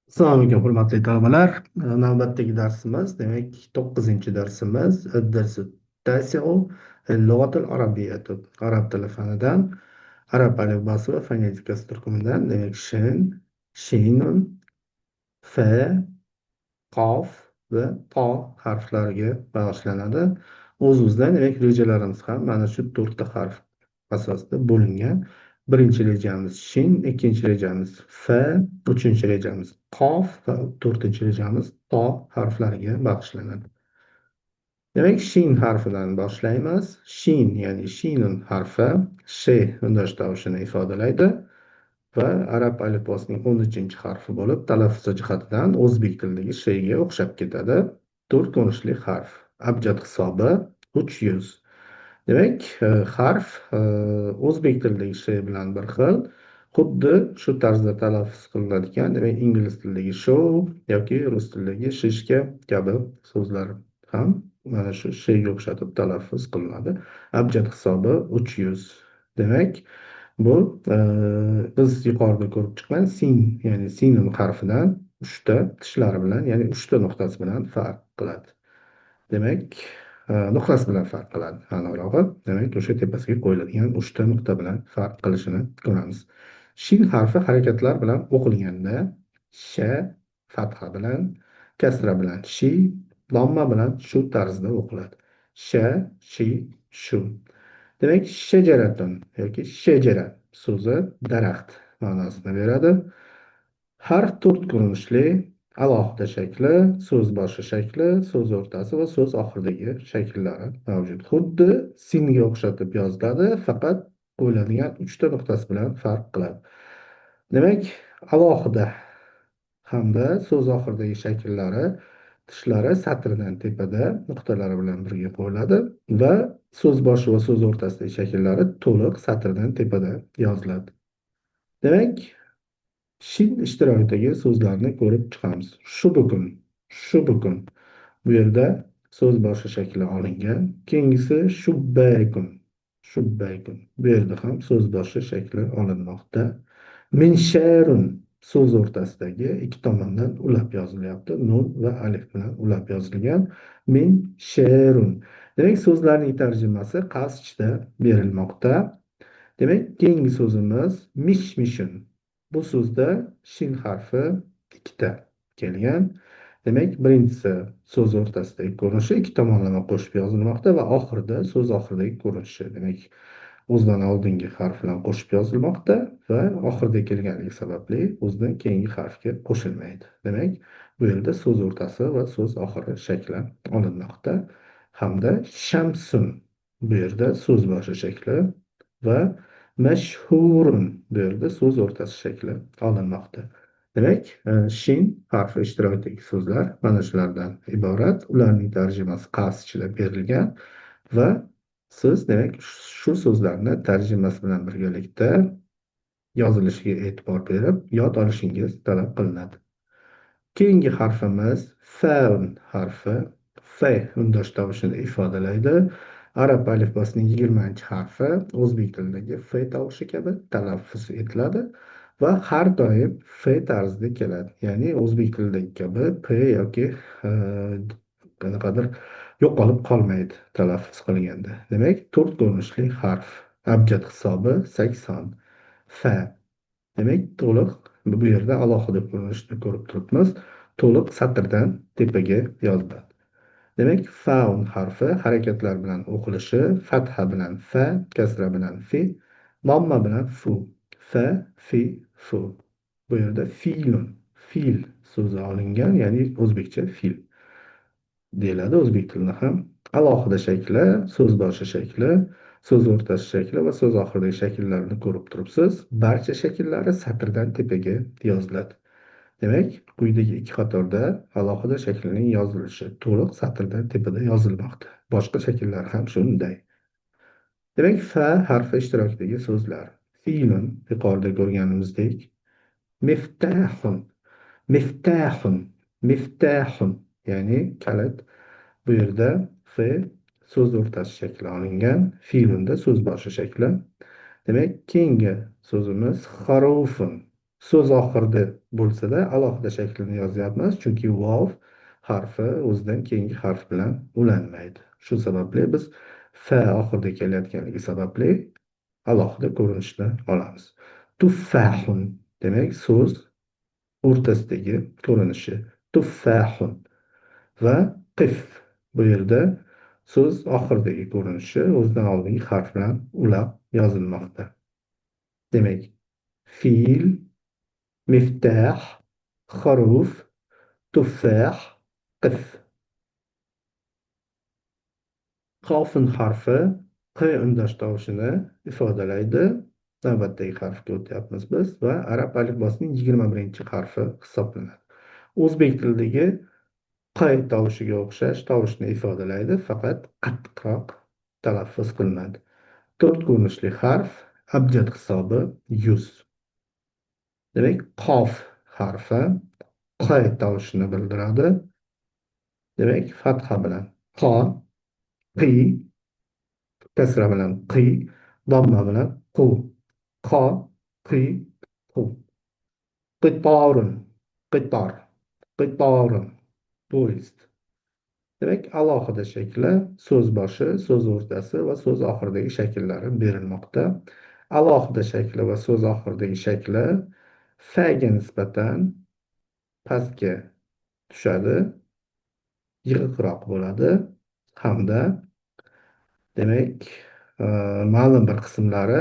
Assalomu alaykum, hurmatli talabalar. Navbatdagi darsimiz, demak, 9-darsimiz. الدرس التاسع اللغة العربية. Arab tili fanidan, arab alifbosi va fonetikasi turkumidan, demak, shin, shinun, fa, qof va to harflariga bag'ishlanadi. O'z-o'zidan, demak, rejalarimiz ham mana shu 4 harf asosida bo'lingan. Birinchi rejamiz shin, ikkinchi rejamiz fa, uchinchi rejamiz qof va to'rtinchi rejamiz to harflariga bag'ishlanadi. Demak, shin harfidan boshlaymiz. Shin, ya'ni shinun harfi sh undash tovushini ifodalaydi va arab alifbosining 13 harfi bo'lib, talaffuz jihatidan o'zbek tilidagi shga o'xshab ketadi. 4 ko'rinishli harf. Abjad hisobi 300. Demak, harf o'zbek tilidagi sh bilan bir xil, xuddi shu tarzda talaffuz qilinadigan, demak, ingliz tilidagi show yoki rus tilidagi shishka kabi so'zlar ham mana shu shga o'xshatib talaffuz qilinadi. Abjad hisobi 300. Demak, bu biz yuqorida ko'rib chiqqan sin, ya'ni sinun harfidan 3ta tishlari bilan, ya'ni 3ta nuqtasi bilan farq qiladi. Demak, nuqtasi bilan farq qiladi, aniqrog'i. Demak, o'sha tepasiga qo'yiladigan 3ta nuqta bilan farq qilishini ko'ramiz. Shin harfi harakatlar bilan o'qilganda sha fatha bilan, kasra bilan shi, domma bilan shu tarzda o'qiladi. Sha, shi, shu. Demak, shajaratun yoki shajara so'zi daraxt ma'nosini beradi. Harf 4 ko'rinishli, alohida shakli, so'z boshi shakli, so'z o'rtasi va so'z oxiridagi shakllari mavjud. Xuddi singa o'xshatib yoziladi, faqat qo'yiladigan 3ta nuqtasi bilan farq qiladi. Demak, alohida hamda so'z oxiridagi shakllari tishlari satrdan tepada nuqtalari bilan birga qo'yiladi va so'z boshi va so'z o'rtasidagi shakllari to'liq satrdan tepada yoziladi. Demak, shin ishtirokidagi so'zlarni ko'rib chiqamiz. Shubukun, shubukun. Bu yerda so'z boshi shakli olingan. Keyingisi shubbaykun, shubbaykun. Bu yerda ham so'z boshi shakli olinmoqda. Minsharun so'z o'rtasidagi ikki tomondan ulab yozilyapti. Nun va alif bilan ulab yozilgan. Minsharun. Demak, so'zlarning tarjimasi qavschida berilmoqda. Demak, keyingi so'zimiz mishmishun. Bu so'zda shin harfi ikkita kelgan. Demak, birinchisi so'z o'rtasidagi ko'rinishi ikki tomonlama qo'shib yozilmoqda va oxirida so'z oxiridagi ko'rinishi, demak, o'zidan oldingi harf bilan qo'shib yozilmoqda va oxirida kelganligi sababli o'zidan keyingi harfga qo'shilmaydi. Demak, bu yerda so'z o'rtasi va so'z oxiri shakli olinmoqda. Hamda shamsun, bu yerda so'z boshi shakli va mashhurun, bu yerda so'z o'rtasi shakli olinmoqda. Demak, shin harfi ishtirokidagi so'zlar mana shulardan iborat. Ularning tarjimasi qavs ichida berilgan va siz, demak, shu so'zlarni tarjimasi bilan birgalikda yozilishiga e'tibor berib, yod olishingiz talab qilinadi. Keyingi harfimiz faun harfi. F undash tovushini ifodalaydi. Arab alifbosining 20-harfi o'zbek tilidagi f tovushi kabi talaffuz etiladi va har doim f tarzida keladi. Ya'ni o'zbek tilidagi kabi p yoki qanaqadir yo'qolib qolmaydi talaffuz qilganda. Demak, 4 ko'rinishli harf. Abjad hisobi 80. Fa. Demak, to'liq bu yerda alohida ko'rinishni ko'rib turibmiz. To'liq satrdan tepaga yoziladi. Demak, faun harfi harakatlar bilan o'qilishi fatha bilan fa, kasra bilan fi, domma bilan fu. Fa, fi, fu. Bu yerda filun, fil so'zi olingan, ya'ni o'zbekcha fil deyiladi. O'zbek tilida ham alohida shakli, so'z boshi shakli, so'z o'rtasi shakli va so'z oxiridagi shakllarni ko'rib turibsiz. Barcha shakllari satrdan tepaga yoziladi. Demak, quyidagi ikki qatorda alohida shaklning yozilishi to'liq satrdan tepada yozilmoqda. Boshqa shakllar ham shunday. Demak, fa harfi ishtirokidagi so'zlar. Filun, yuqorida ko'rganimizdek, miftahun, miftahun, miftahun, ya'ni kalit. Bu yerda f so'z o'rtasi shakli olingan, filunda so'z boshi shakli. Demak, keyingi so'zimiz xarufun. So'z oxirida bo'lsa-da alohida shaklini yozyapmiz, chunki vov harfi o'zidan keyingi harf bilan ulanmaydi. Shu sababli biz fa oxirida kelayotganligi sababli alohida ko'rinishni olamiz. Tuffahun demak so'z o'rtasidagi ko'rinishi. Tuffahun va qif bu yerda so'z oxiridagi ko'rinishi o'zidan oldingi harf bilan ulab yozilmoqda. Demak, fil, miftah, xaruf, tuffah, qif. Qofun harfi q undash tovushini ifodalaydi. Navbatdagi harfga o'tyapmiz biz va arab alifbosining 21 harfi hisoblanadi. O'zbek tilidagi q tovushiga o'xshash tovushni ifodalaydi, faqat qattiqroq talaffuz qilinadi. To'rt ko'rinishli harf, abjad hisobi 100. Demak, qof harfi q tovushini bildiradi. Demak, fatha bilan qo, qi, kasra bilan qi, domma bilan qu, qo, qi, qu. Qitorun, qitor, qitorun, poyezd. Demak, alohida shakli so'z boshi, so'z o'rtasi va so'z oxiridagi shakllari berilmoqda. Alohida shakli va so'z oxiridagi shakli faga nisbatan pastga tushadi, yig'iqroq bo'ladi hamda demak, e, ma'lum bir qismlari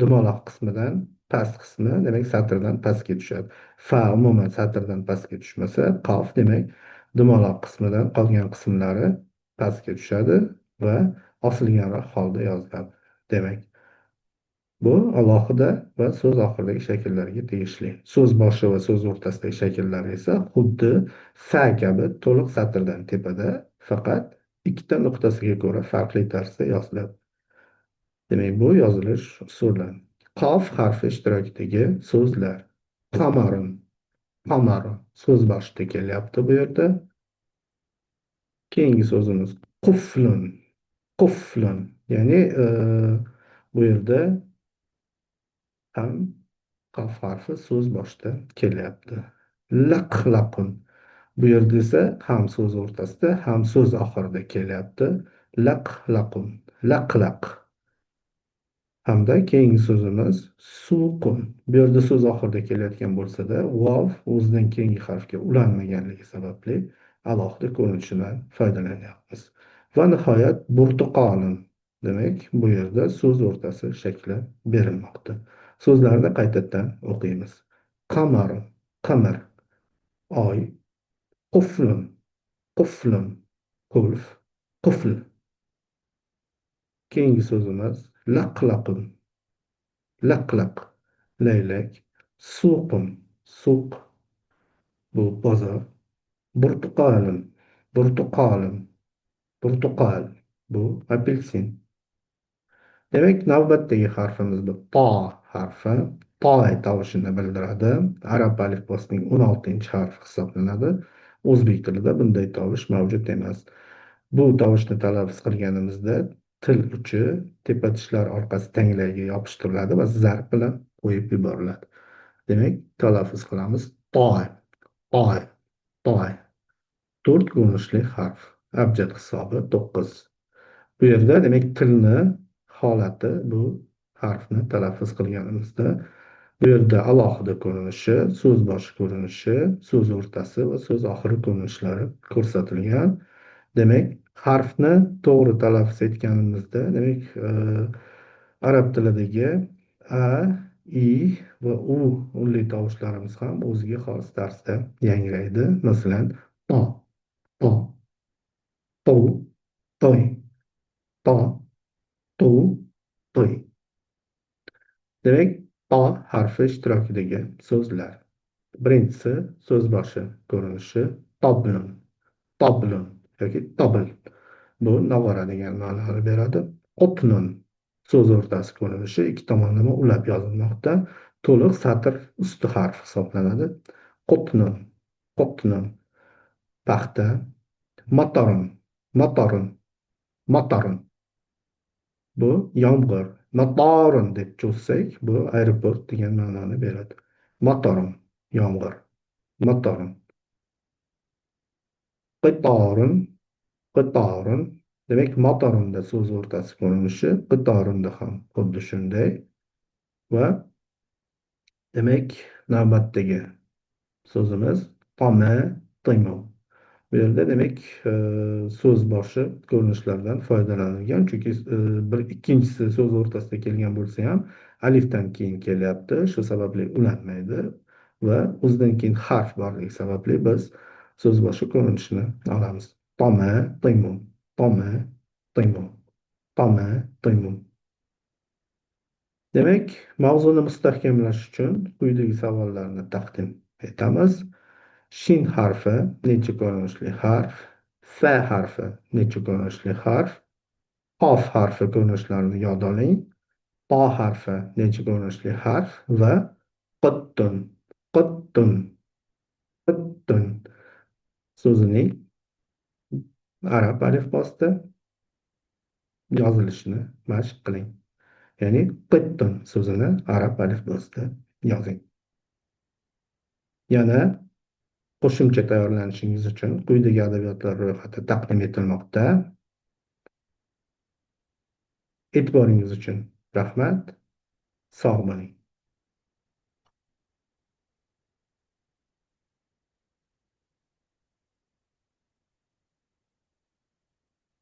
dumaloq qismidan past qismi, demak, satrdan pastga tushadi. Fa umuman satrdan pastga tushmasa, qof demak, dumaloq qismidan qolgan qismlari pastga tushadi va osilganroq holda yoziladi. Demak, bu alohida va so'z oxiridagi shakllarga tegishli. So'z boshi va so'z o'rtasidagi shakllar esa xuddi fa kabi to'liq satrdan tepada, faqat ikkita nuqtasiga ko'ra farqli tarzda yoziladi. Demak, bu yozilish usuli. Qof harfi ishtirokidagi so'zlar. Qamarun, qamarun so'z boshida kelyapti bu yerda. Keyingi so'zimiz quflun, quflun. Ya'ni bu yerda ham qaf harfi so'z boshida kelyapti. Laqlaqun. Bu yerda esa ham so'z o'rtasida, ham so'z oxirida kelyapti. Laqlaqun, laqlaq. Hamda keyingi so'zimiz suqun. Bu yerda so'z oxirida kelayotgan bo'lsa-da, vav o'zidan keyingi harfga ulanmaganligi sababli alohida ko'rinishidan foydalanyapmiz. Va nihoyat burtuqolun. Demak, bu yerda so'z o'rtasi shakli berilmoqda. So'zlarni qaytadan o'qiymiz. Qamarun, qamar, oy, quflun, quflun, qulf, qufl. Keyingi so'zimiz laqlaqun, laqlaq, laylak, suqun, suq, bu bozor, burtuqolun, burtuqolun, burtuqol, bu apelsin. Demak, navbatdagi harfimiz bu to harfi. To tovushini bildiradi. Arab alifbosining 16 harfi hisoblanadi. O'zbek tilida bunday tovush mavjud emas. Bu tovushni talaffuz qilganimizda til uchi tepa tishlar orqasi tanglayga yopishtiriladi va zarb bilan qo'yib yuboriladi. Demak, talaffuz qilamiz. Toy, toy, toy. To'rt ko'rinishli harf. Abjad hisobi 9. Bu yerda demak tilni holati bu harfni talaffuz qilganimizda bu yerda alohida ko'rinishi, so'z boshi ko'rinishi, so'z o'rtasi va so'z oxiri ko'rinishlari ko'rsatilgan. Demak, harfni to'g'ri talaffuz etganimizda, demak, arab tilidagi a, i va u unli tovushlarimiz ham o'ziga xos tarzda yangraydi. Masalan, to, to, to, toy, to, to, toy. Demak, to harfi ishtirokidagi so'zlar. Birinchisi so'z boshi ko'rinishi toblun, toblun yoki tobl. Bu nog'ora degan ma'noni beradi. Qutnun so'z o'rtasi ko'rinishi ikki tomonlama ulab yozilmoqda. To'liq satr usti harf hisoblanadi. Qutnun, qutnun, paxta, motorun, motorun, motorun. Bu yomg'ir. Motorun deb cho'zsak, bu aeroport degan ma'noni beradi. Motorim, yomg'ir. Motorim. Qitorim, qitorim. Demak, motorimda so'z o'rtasi ko'rinishi, qitorimda ham xuddi shunday. Va demak, navbatdagi so'zimiz tome, timo. Bu yerda demak so'z boshi ko'rinishlardan foydalanilgan. Chunki ikkinchisi so'z o'rtasida kelgan bo'lsa ham alifdan keyin kelyapti. Shu sababli ulanmaydi va o'zidan keyin harf borligi sababli biz so'z boshi ko'rinishini olamiz. Tome, timo, tome, timo, tome, timo. Demak, mavzuni mustahkamlash uchun quyidagi savollarni taqdim etamiz. Shin harfi necha ko'rinishli harf? F harfi necha ko'rinishli harf? Qof harfi ko'rinishlarini yod oling. To harfi necha ko'rinishli harf? Va quttun, quttun, quttun so'zining arab alifbosida yozilishini mashq qiling. Ya'ni quttun so'zini arab alifbosida yozing. Yana qo'shimcha tayyorlanishingiz uchun quyidagi adabiyotlar ro'yxati taqdim etilmoqda. E'tiboringiz uchun rahmat. Sog' bo'ling.